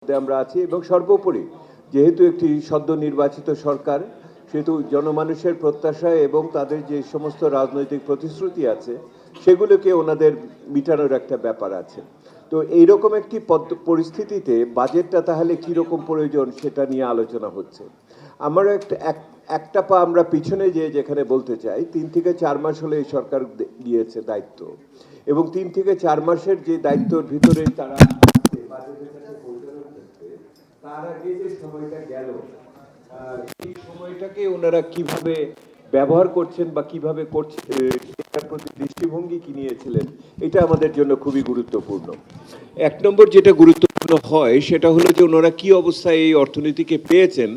আমরা আছি এবং সর্বোপরি যেহেতু একটি সদ্য নির্বাচিত সরকার, সেহেতু জনমানুষের প্রত্যাশা এবং তাদের যে সমস্ত রাজনৈতিক প্রতিশ্রুতি আছে সেগুলোকে ওনাদের মিটানোর একটা ব্যাপার আছে। তো এইরকম একটি পরিস্থিতিতে বাজেটটা তাহলে কীরকম প্রয়োজন সেটা নিয়ে আলোচনা হচ্ছে। আমার একটা পা আমরা পিছনে যেখানে বলতে চাই, 3 থেকে 4 মাস হলে এই সরকার দিয়েছে দায়িত্ব, এবং 3 থেকে 4 মাসের যে দায়িত্বের ভিতরে তারা তার আগে যে সময়টা গেল, সেই সময়টাকে ওনারা কিভাবে ব্যবহার করছেন বা কিভাবে করছেন সেটার প্রতি দৃষ্টিভঙ্গি কি নিয়েছিলেন, এটা আমাদের জন্য খুবই গুরুত্বপূর্ণ। 1 নম্বর যেটা গুরুত্বপূর্ণ হয় সেটা হলো যে ওনারা কি অবস্থায় এই অর্থনীতিকে পেয়েছেন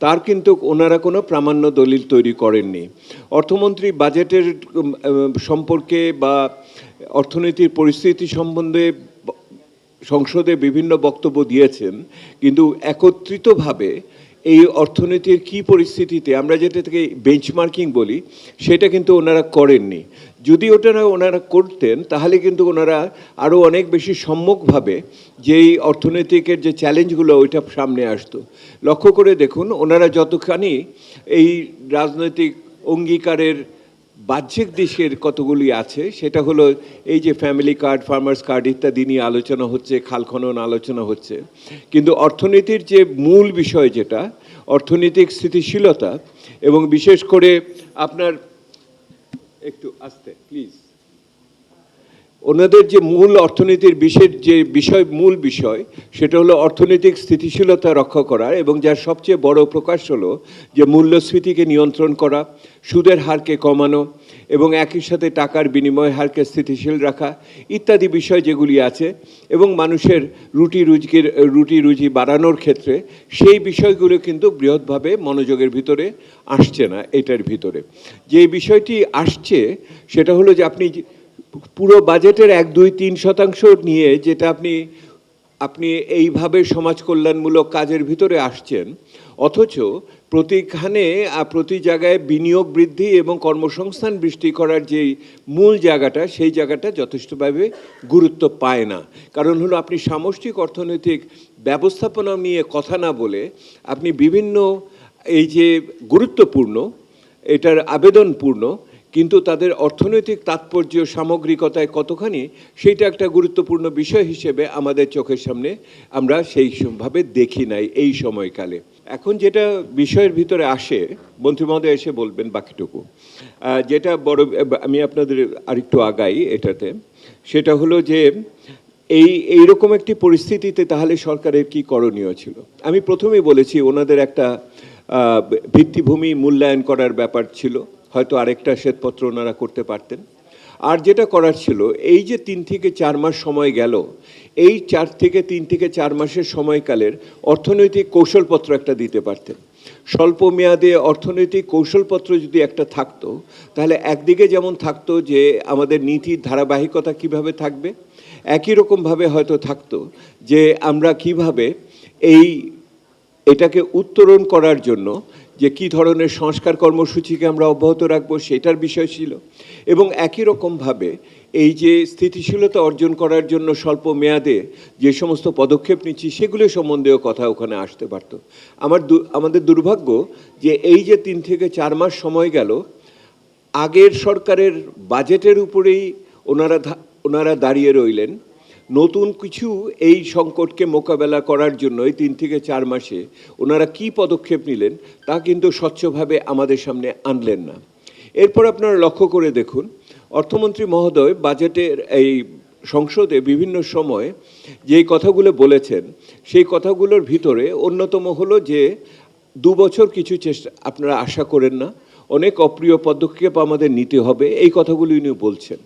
তার কিন্তু ওনারা কোনো প্রামাণ্য দলিল তৈরি করেননি। অর্থমন্ত্রী বাজেটের সম্পর্কে বা অর্থনীতির পরিস্থিতি সম্বন্ধে সংসদে বিভিন্ন বক্তব্য দিয়েছেন, কিন্তু একত্রিতভাবে এই অর্থনীতির কি পরিস্থিতিতে আমরা যেটা থেকে বেঞ্চমার্কিং বলি সেটা কিন্তু ওনারা করেননি। যদি ওনারা করতেন তাহলে কিন্তু ওনারা আরও অনেক বেশি সম্যকভাবে যেই অর্থনৈতিকের যে চ্যালেঞ্জগুলো ওইটা সামনে আসতো। লক্ষ্য করে দেখুন, ওনারা যতখানি এই রাজনৈতিক অঙ্গীকারের বাহ্যিক দিকের কতগুলি আছে, সেটা হলো এই যে ফ্যামিলি কার্ড, ফার্মার্স কার্ড ইত্যাদি নিয়ে আলোচনা হচ্ছে, খাল খনন আলোচনা হচ্ছে, কিন্তু অর্থনীতির যে মূল বিষয় যেটা অর্থনৈতিক স্থিতিশীলতা এবং বিশেষ করে আপনার একটু আস্তে প্লিজ, ওনাদের যে মূল অর্থনীতির মূল বিষয় সেটা হলো অর্থনৈতিক স্থিতিশীলতা রক্ষা করা, এবং যার সবচেয়ে বড় প্রকাশ হলো যে মূল্যস্ফীতিকে নিয়ন্ত্রণ করা, সুদের হারকে কমানো এবং একই সাথে টাকার বিনিময় হারকে স্থিতিশীল রাখা ইত্যাদি বিষয় যেগুলি আছে, এবং মানুষের রুটি রুজি বাড়ানোর ক্ষেত্রে সেই বিষয়গুলো কিন্তু বৃহৎভাবে মনোযোগের ভিতরে আসছে না। এটার ভিতরে যে বিষয়টি আসছে সেটা হলো যে আপনি পুরো বাজেটের 1-2-3% নিয়ে যেটা আপনি এইভাবে সমাজ কল্যাণমূলক কাজের ভিতরে আসছেন, অথচ প্রতি জায়গায় বিনিয়োগ বৃদ্ধি এবং কর্মসংস্থান বৃদ্ধি করার যে মূল জায়গাটা সেই জায়গাটা যথেষ্টভাবে গুরুত্ব পায় না। কারণ হলো আপনি সামষ্টিক অর্থনৈতিক ব্যবস্থাপনা নিয়ে কথা না বলে আপনি বিভিন্ন এই যে গুরুত্বপূর্ণ এটার আবেদনপূর্ণ কিন্তু তাদের অর্থনৈতিক তাৎপর্য সামগ্রিকতায় কতখানি সেইটা একটা গুরুত্বপূর্ণ বিষয় হিসেবে আমাদের চোখের সামনে আমরা সেইভাবে দেখি নাই এই সময়কালে। এখন যেটা বিষয়ের ভিতরে আসে, মন্ত্রী মহোদয় এসে বলবেন বাকিটুকু, যেটা আমি আপনাদের আরেকটু আগাই এটাতে, সেটা হলো যে এইরকম একটি পরিস্থিতিতে তাহলে সরকারের কি করণীয় ছিল। আমি প্রথমেই বলেছি ওনাদের একটা ভিত্তিভূমি মূল্যায়ন করার ব্যাপার ছিল, হয়তো আরেকটা শ্বেতপত্র ওনারা করতে পারতেন। আর যেটা করার ছিল, এই যে 3 থেকে 4 মাস সময় গেল, এই 3 থেকে 4 মাসের সময়কালের অর্থনৈতিক কৌশলপত্র একটা দিতে পারতেন। স্বল্প মেয়াদে অর্থনৈতিক কৌশলপত্র যদি একটা থাকতো তাহলে একদিকে যেমন থাকতো যে আমাদের নীতির ধারাবাহিকতা কিভাবে থাকবে, একই রকমভাবে হয়তো থাকতো যে আমরা কিভাবে এটাকে উত্তরণ করার জন্য যে কী ধরনের সংস্কার কর্মসূচিকে আমরা অব্যাহত রাখবো সেটার বিষয় ছিল, এবং একই রকমভাবে এই যে স্থিতিশীলতা অর্জন করার জন্য স্বল্প মেয়াদে যে সমস্ত পদক্ষেপ নিচ্ছি সেগুলো সম্বন্ধেও কথা ওখানে আসতে পারত। আমাদের দুর্ভাগ্য যে এই যে 3 থেকে 4 মাস সময় গেল, আগের সরকারের বাজেটের উপরেই ওনারা দাঁড়িয়ে রইলেন। নতুন কিছু এই সংকটকে মোকাবেলা করার জন্য এই 3 থেকে 4 মাসে ওনারা কি পদক্ষেপ নিলেন তা কিন্তু স্বচ্ছভাবে আমাদের সামনে আনলেন না। এরপর আপনারা লক্ষ্য করে দেখুন, অর্থমন্ত্রী মহোদয় বাজেটের এই সংসদে বিভিন্ন সময় যেই কথাগুলো বলেছেন সেই কথাগুলোর ভিতরে অন্যতম হলো যে 2 বছর কিছু চেষ্টা আপনারা আশা করেন না, অনেক অপ্রিয় পদক্ষেপ আমাদের নিতে হবে, এই কথাগুলো উনি বলছেন।